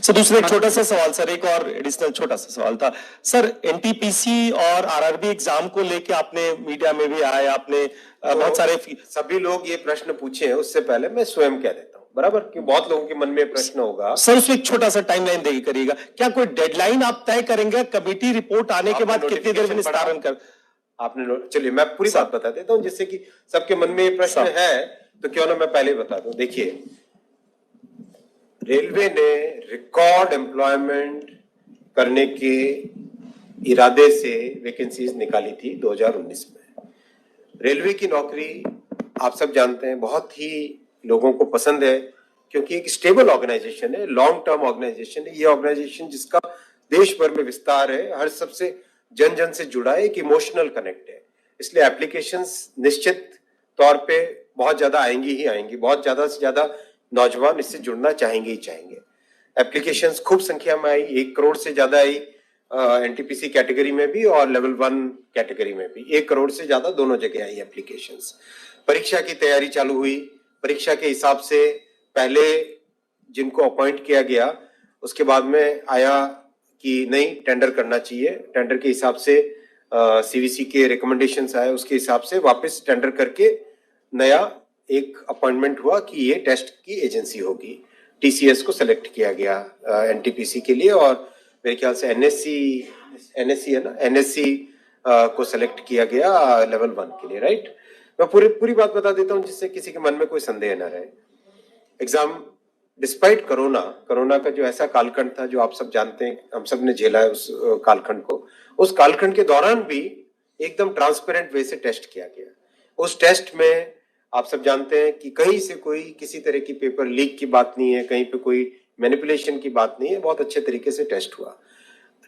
Sir दूसरा एक छोटा सा सवाल सर, एक और एडिशनल छोटा सा सवाल था सर, एनटीपीसी और आरआरबी एग्जाम को लेके आपने मीडिया में भी आया, आपने तो बहुत सारे सभी लोग ये प्रश्न पूछे हैं, उससे पहले मैं स्वयं कह देता हूँ, बराबर, कि बहुत लोगों के मन में प्रश्न होगा। सर उसमें एक छोटा सा टाइमलाइन देगी करिएगा, क्या कोई डेडलाइन आप तय करेंगे कमेटी रिपोर्ट आने के बाद कितनी देर में निस्तारण कर? आपने चलिए मैं पूरी बात बता देता हूँ जिससे कि सबके मन में ये प्रश्न है, तो क्यों ना मैं पहले बता दूं। देखिए, रेलवे ने रिकॉर्ड एम्प्लॉयमेंट करने के इरादे से वैकेंसीज निकाली थी 2019 में। रेलवे की नौकरी आप सब जानते हैं बहुत ही लोगों को पसंद है, क्योंकि एक स्टेबल ऑर्गेनाइजेशन है, लॉन्ग टर्म ऑर्गेनाइजेशन है। ये ऑर्गेनाइजेशन जिसका देश भर में विस्तार है, हर सबसे जन जन से जुड़ा है, एक इमोशनल कनेक्ट है, इसलिए एप्लीकेशंस निश्चित तौर पे बहुत ज्यादा आएंगी ही आएंगी। बहुत ज्यादा से ज्यादा नौजवान इससे जुड़ना चाहेंगे ही चाहेंगे। एप्लीकेशंस खूब संख्या में आई, 1 करोड़ से ज्यादा आई एनटीपीसी कैटेगरी में भी और लेवल 1 कैटेगरी में भी 1 करोड़ से ज्यादा दोनों जगह आई एप्लीकेशंस। परीक्षा की तैयारी चालू हुई। परीक्षा के हिसाब से पहले जिनको अपॉइंट किया गया, उसके बाद में आया कि नहीं टेंडर करना चाहिए। टेंडर के हिसाब से सीवीसी के रिकमेंडेशंस आए, उसके हिसाब से वापस टेंडर करके नया एक अपॉइंटमेंट हुआ कि ये टेस्ट की एजेंसी होगी। टीसीएस को सेलेक्ट किया गया एनटीपीसी के लिए, और मेरे ख्याल से एनएससी है ना, एनएससी को सेलेक्ट किया गया लेवल 1 के लिए, राइट। मैं पूरी बात बता देता हूँ जिससे किसी के मन में कोई संदेह न रहे। एग्जाम डिस्पाइट कोरोना का जो ऐसा कालखंड था जो आप सब जानते हैं, हम सब ने झेला है उस कालखंड को, उस कालखंड के दौरान भी एकदम ट्रांसपेरेंट वे से टेस्ट किया गया। उस टेस्ट में आप सब जानते हैं कि कहीं से कोई किसी तरह की पेपर लीक की बात नहीं है, कहीं पे कोई मैनिपुलेशन की बात नहीं है, बहुत अच्छे तरीके से टेस्ट हुआ।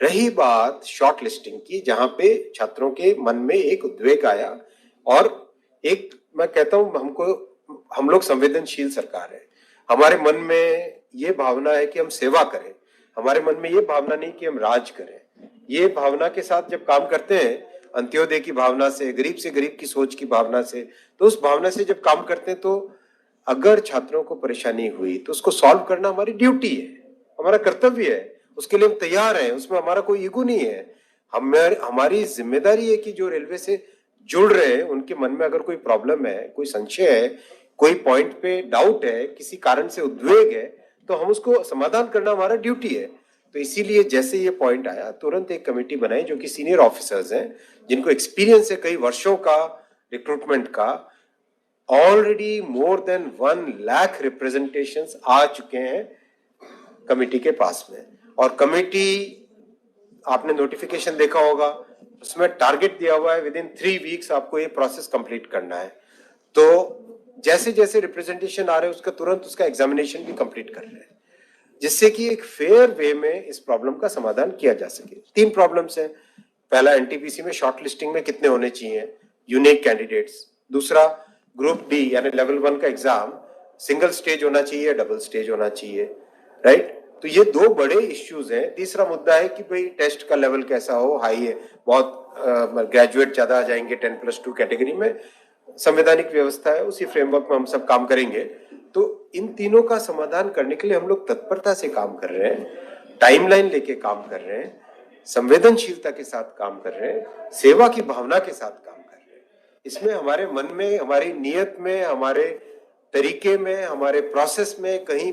रही बात शॉर्ट लिस्टिंग की, जहां पे छात्रों के मन में एक उद्वेग आया, और एक मैं कहता हूं हम लोग संवेदनशील सरकार है, हमारे मन में ये भावना है कि हम सेवा करें, हमारे मन में ये भावना नहीं कि हम राज करें। ये भावना के साथ जब काम करते हैं, अंत्योदय की भावना से गरीब की सोच की भावना से, तो उस भावना से जब काम करते हैं, तो अगर छात्रों को परेशानी हुई तो उसको सॉल्व करना हमारी ड्यूटी है, हमारा कर्तव्य है, उसके लिए हम तैयार हैं, उसमें हमारा कोई ईगो नहीं है। हमारी जिम्मेदारी है कि जो रेलवे से जुड़ रहे हैं उनके मन में अगर कोई प्रॉब्लम है, कोई संशय है, कोई पॉइंट पे डाउट है, किसी कारण से उद्वेग है, तो हम उसको समाधान करना हमारा ड्यूटी है। तो इसीलिए जैसे ये पॉइंट आया, तुरंत एक कमेटी बनाई जो कि सीनियर ऑफिसर्स हैं, जिनको एक्सपीरियंस है कई वर्षों का रिक्रूटमेंट का। Already more than 1 lakh representations आ चुके हैं कमेटी के पास में, और कमेटी आपने नोटिफिकेशन देखा होगा, उसमें टारगेट दिया हुआ है विद इन 3 वीक्स आपको ये प्रोसेस कंप्लीट करना है। तो जैसे जैसे रिप्रेजेंटेशन आ रहे हैं उसका तुरंत उसका एग्जामिनेशन भी कंप्लीट कर रहे हैं, जिससे कि एक फेयर वे में इस प्रॉब्लम का समाधान किया जा सके। 3 प्रॉब्लम्स हैं। पहला, एनटीपीसी में शॉर्ट लिस्टिंग में कितने होने चाहिए यूनिक कैंडिडेट्स। दूसरा, ग्रुप डी यानी लेवल 1 का एग्जाम सिंगल स्टेज होना चाहिए या डबल स्टेज होना चाहिए, राइट। तो ये 2 बड़े इश्यूज हैं। तीसरा मुद्दा है कि भाई टेस्ट का लेवल कैसा हो, हाई है, बहुत ग्रेजुएट ज्यादा आ जाएंगे 10+2 कैटेगरी में, संवैधानिक व्यवस्था है, उसी फ्रेमवर्क में हम सब काम करेंगे। तो इन तीनों का समाधान करने के लिए हम लोग तत्परता से काम कर रहे हैं, टाइमलाइन लेके काम कर रहे हैं, संवेदनशीलता के साथ काम कर रहे हैं, सेवा की भावना के साथ काम कर रहे हैं। इसमें हमारे मन में, हमारी नीयत में, हमारे तरीके में, हमारे प्रोसेस में कहीं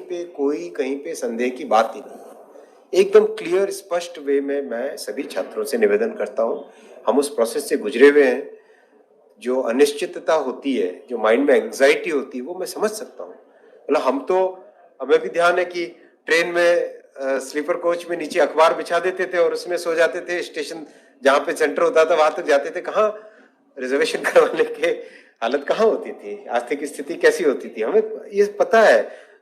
पे संदेह की बात ही नहीं। एकदम क्लियर स्पष्ट वे में मैं सभी छात्रों से निवेदन करता हूं, हम उस प्रोसेस से गुजरे हुए हैं। जो अनिश्चितता होती है, जो माइंड में एंजाइटी होती है, वो मैं समझ सकता हूँ। मतलब हमें भी ध्यान है कि ट्रेन में स्लीपर कोच में नीचे अखबार बिछा देते थे और उसमें सो जाते थे, स्टेशन जहाँ पे सेंटर होता था वहां तक जाते थे, कहाँ रिजर्वेशन करवाने के हालत कहाँ होती थी, आर्थिक स्थिति कैसी होती थी, हमें ये पता है।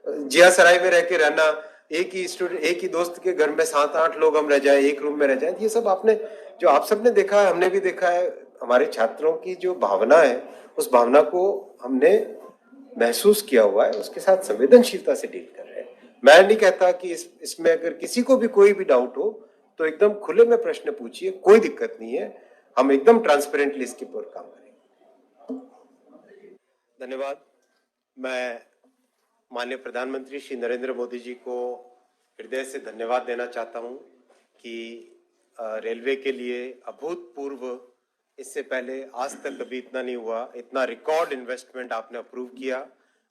जिया सराय में रह के रहना, एक ही दोस्त के घर में 7-8 लोग हम रह जाए, एक रूम में रह जाए, ये सब आप सबने देखा है, हमने भी देखा है। हमारे छात्रों की जो भावना है, उस भावना को हमने महसूस किया हुआ है, उसके साथ संवेदनशीलता से डील कर रहे हैं। मैं नहीं कहता कि इसमें अगर किसी को भी कोई भी डाउट हो तो एकदम खुले में प्रश्न पूछिए, कोई दिक्कत नहीं है, हम एकदम ट्रांसपेरेंटली इसके ऊपर काम करेंगे। धन्यवाद। मैं माननीय प्रधानमंत्री श्री नरेंद्र मोदी जी को हृदय से धन्यवाद देना चाहता हूं कि रेलवे के लिए अभूतपूर्व, इससे पहले आज तक कभी इतना नहीं हुआ, इतना रिकॉर्ड इन्वेस्टमेंट आपने अप्रूव किया,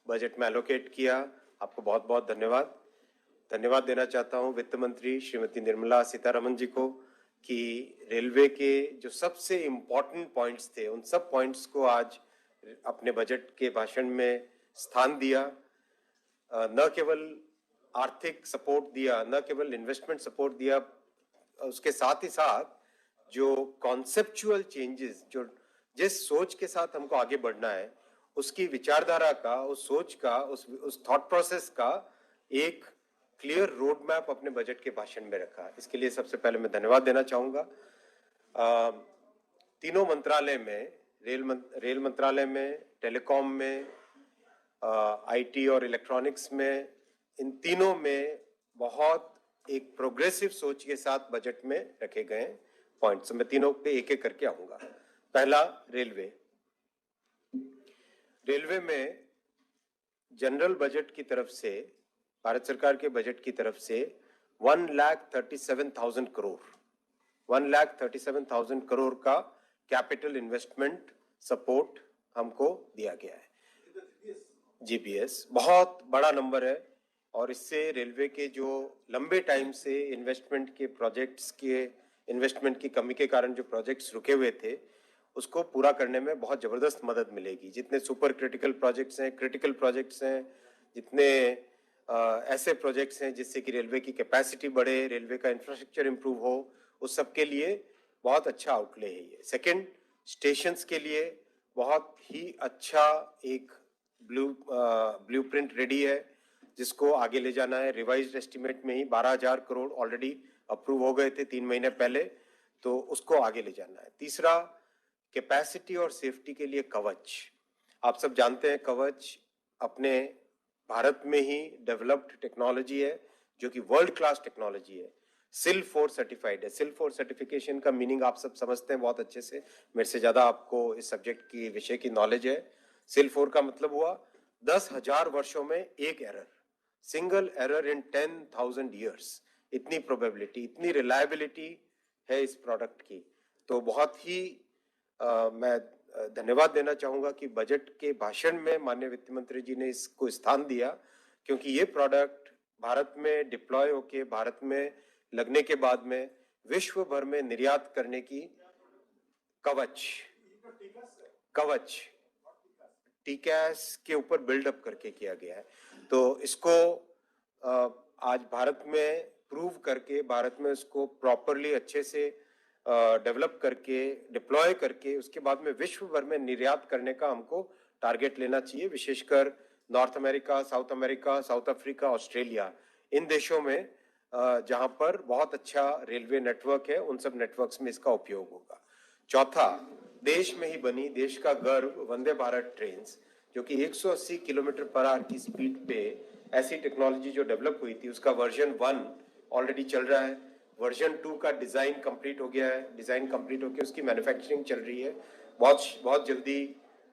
बजट में एलोकेट किया। आपको बहुत बहुत धन्यवाद। धन्यवाद देना चाहता हूं वित्त मंत्री श्रीमती निर्मला सीतारमण जी को कि रेलवे के जो सबसे इम्पोर्टेंट पॉइंट्स थे उन सब पॉइंट्स को आज अपने बजट के भाषण में स्थान दिया। न केवल आर्थिक सपोर्ट दिया, न केवल इन्वेस्टमेंट सपोर्ट दिया, उसके साथ ही साथ जो कॉन्सेप्चुअल चेंजेस, जो जिस सोच के साथ हमको आगे बढ़ना है, उसकी विचारधारा का, उस सोच का, उस थॉट प्रोसेस का एक क्लियर रोड मैप अपने बजट के भाषण में रखा। इसके लिए सबसे पहले मैं धन्यवाद देना चाहूंगा। तीनों मंत्रालय में, रेल मंत्रालय में, टेलीकॉम में, आईटी और इलेक्ट्रॉनिक्स में, इन तीनों में बहुत एक प्रोग्रेसिव सोच के साथ बजट में रखे गए पॉइंट्स। मैं तीनों पे एक एक करके आऊंगा। पहला, रेलवे। रेलवे में जनरल बजट की तरफ से, भारत सरकार के बजट की तरफ से 1,37,000 करोड़, 1,37,000 करोड़ का कैपिटल इन्वेस्टमेंट सपोर्ट हमको दिया गया है। जीपीएस बहुत बड़ा नंबर है और इससे रेलवे के जो लंबे टाइम से इन्वेस्टमेंट के प्रोजेक्ट्स के, इन्वेस्टमेंट की कमी के कारण जो प्रोजेक्ट्स रुके हुए थे, उसको पूरा करने में बहुत जबरदस्त मदद मिलेगी। जितने सुपर क्रिटिकल प्रोजेक्ट्स हैं, क्रिटिकल प्रोजेक्ट्स हैं, जितने ऐसे प्रोजेक्ट्स हैं जिससे कि रेलवे की कैपेसिटी बढ़े, रेलवे का इंफ्रास्ट्रक्चर इंप्रूव हो, उस सब के लिए बहुत अच्छा आउटले है ये। सेकंड, स्टेशंस के लिए बहुत ही अच्छा एक ब्लूप्रिंट रेडी है जिसको आगे ले जाना है। रिवाइज्ड एस्टिमेट में ही 12,000 करोड़ ऑलरेडी अप्रूव हो गए थे 3 महीने पहले, तो उसको आगे ले जाना है। तीसरा, कैपेसिटी और सेफ्टी के लिए कवच। आप सब जानते हैं कवच अपने भारत में ही डेवलप्ड टेक्नोलॉजी है जो कि वर्ल्ड क्लास टेक्नोलॉजी है, सिल 4 सर्टिफाइड है। सिल 4 सर्टिफिकेशन का मीनिंग आप सब समझते हैं बहुत अच्छे से, मेरे से ज्यादा आपको इस सब्जेक्ट की, विषय की नॉलेज है। सिल 4 का मतलब हुआ 10,000 वर्षों में एक error, single error in 10,000 years. इतनी प्रोबेबिलिटी, इतनी रिलायबिलिटी है इस प्रोडक्ट की। तो बहुत ही मैं धन्यवाद देना चाहूंगा कि बजट के भाषण में माननीय वित्त मंत्री जी ने इसको स्थान दिया, क्योंकि ये प्रोडक्ट भारत में डिप्लॉय होके, भारत में लगने के बाद में विश्व भर में निर्यात करने की कवच टीकैस के ऊपर बिल्डअप करके किया गया है। तो इसको आज भारत में प्रूव करके, भारत में इसको प्रॉपरली अच्छे से डेवलप करके, डिप्लॉय करके, उसके बाद में विश्व भर में निर्यात करने का हमको टारगेट लेना चाहिए। विशेषकर North America, South America, South Africa, Australia, इन देशों में जहां पर बहुत अच्छा रेलवे नेटवर्क है, उन सब नेटवर्क्स में इसका उपयोग होगा। चौथा, देश में ही बनी, देश का गर्व वंदे भारत ट्रेन, जो कि 180 किलोमीटर पर आवर की स्पीड पे ऐसी टेक्नोलॉजी जो डेवलप हुई थी, उसका वर्जन 1 ऑलरेडी चल रहा है। वर्जन 2 का डिजाइन कंप्लीट हो गया है, डिजाइन कंप्लीट होकर उसकी मैन्युफैक्चरिंग चल रही है। बहुत जल्दी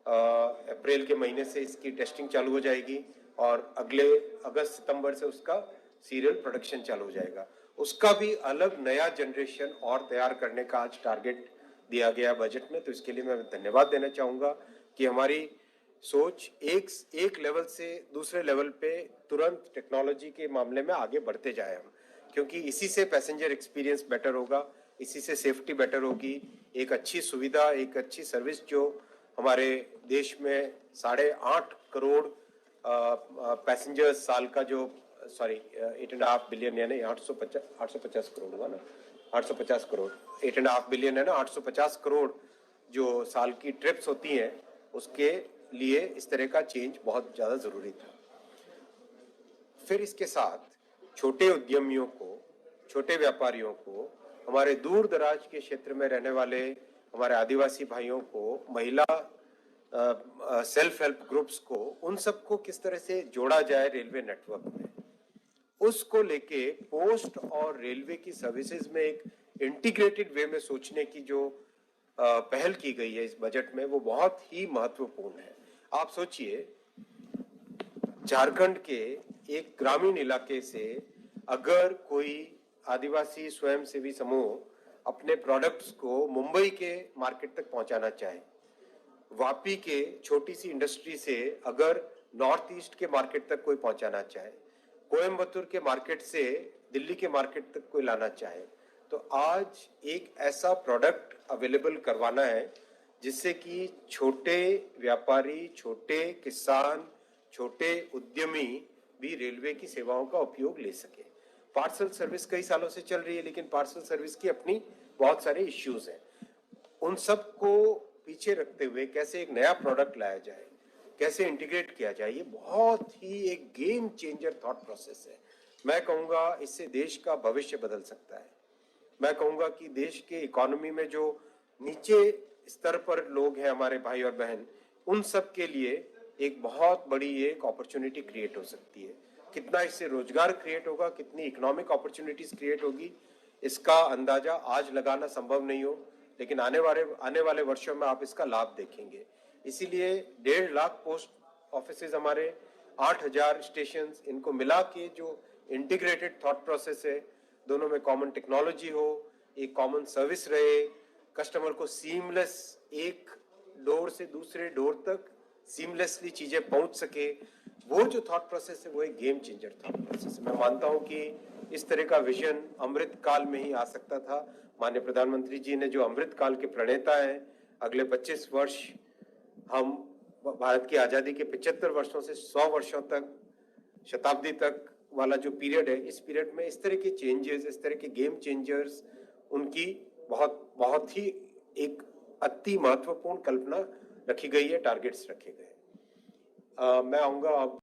अप्रैल के महीने से इसकी टेस्टिंग चालू हो जाएगी और अगले अगस्त सितंबर से उसका सीरियल प्रोडक्शन चालू हो जाएगा। उसका भी अलग नया जनरेशन और तैयार करने का आज टारगेट दिया गया बजट में। तो इसके लिए मैं धन्यवाद देना चाहूंगा कि हमारी सोच एक लेवल से दूसरे लेवल पे तुरंत टेक्नोलॉजी के मामले में आगे बढ़ते जाए हम, क्योंकि इसी से पैसेंजर एक्सपीरियंस बेटर होगा, इसी से सेफ्टी बेटर होगी। एक अच्छी सुविधा, एक अच्छी सर्विस जो हमारे देश में 8.5 करोड़ पैसेंजर्स साल का, जो 8.5 बिलियन, यानी 850 करोड़ हुआ ना, 850 करोड़, 8.5 बिलियन है ना, 850 करोड़ जो साल की ट्रिप्स होती हैं, उसके लिए इस तरह का चेंज बहुत ज्यादा जरूरी था। फिर इसके साथ छोटे उद्यमियों को, छोटे व्यापारियों को, हमारे दूर दराज के क्षेत्र में रहने वाले हमारे आदिवासी भाइयों को, महिला सेल्फ हेल्प ग्रुप्स को, उन सबको किस तरह से जोड़ा जाए रेलवे नेटवर्क में, उसको लेके पोस्ट और रेलवे की सर्विसेज में एक इंटीग्रेटेड वे में सोचने की जो पहल की गई है इस बजट में, वो बहुत ही महत्वपूर्ण है। आप सोचिए, झारखंड के एक ग्रामीण इलाके से अगर कोई आदिवासी स्वयंसेवी समूह अपने प्रोडक्ट्स को मुंबई के मार्केट तक पहुंचाना चाहे, वापी के छोटी सी इंडस्ट्री से अगर नॉर्थ ईस्ट के मार्केट तक कोई पहुंचाना चाहे, कोयम्बतूर के मार्केट से दिल्ली के मार्केट तक कोई लाना चाहे, तो आज एक ऐसा प्रोडक्ट अवेलेबल करवाना है जिससे कि छोटे व्यापारी, छोटे किसान, छोटे उद्यमी भी रेलवे की सेवाओं का उपयोग ले सके। पार्सल सर्विस कई सालों से चल रही है, लेकिन पार्सल सर्विस की अपनी बहुत सारे इश्यूज हैं। उन सब को पीछे रखते हुए कैसे एक नया प्रोडक्ट लाया जाए, कैसे इंटीग्रेट किया जाए, ये बहुत ही एक गेम चेंजर थॉट प्रोसेस है। मैं कहूँगा इससे देश का भविष्य बदल सकता है। मैं कहूँगा कि देश के इकोनॉमी में जो नीचे स्तर पर लोग हैं, हमारे भाई और बहन, उन सब के लिए एक बहुत बड़ी एक अपॉर्चुनिटी क्रिएट हो सकती है। कितना इससे रोजगार क्रिएट होगा, कितनी इकोनॉमिक अपॉर्चुनिटीज क्रिएट होगी, इसका अंदाजा आज लगाना संभव नहीं हो, लेकिन आने वाले वर्षों में आप इसका लाभ देखेंगे। इसीलिए 1.5 लाख पोस्ट ऑफिसेज हमारे, 8,000 स्टेशन, इनको मिला के जो इंटीग्रेटेड थॉट प्रोसेस है, दोनों में कॉमन टेक्नोलॉजी हो, एक कॉमन सर्विस रहे, कस्टमर को सीमलेस एक डोर से दूसरे डोर तक सीमलेसली चीजें पहुंच सके, वो जो थॉट प्रोसेस है वो एक गेम चेंजर थॉट प्रोसेस है। मैं मानता हूं कि इस तरह का विजन अमृत काल में ही आ सकता था। माननीय प्रधानमंत्री जी ने जो अमृत काल के प्रणेता हैं, अगले 25 वर्ष हम भारत की आजादी के 75 वर्षों से 100 वर्षों तक, शताब्दी तक वाला जो पीरियड है, इस पीरियड में इस तरह के चेंजेस, इस तरह के गेम चेंजर्स, उनकी बहुत बहुत ही एक अति महत्वपूर्ण कल्पना रखी गई है, टारगेट्स रखे गए। मैं आऊंगा अब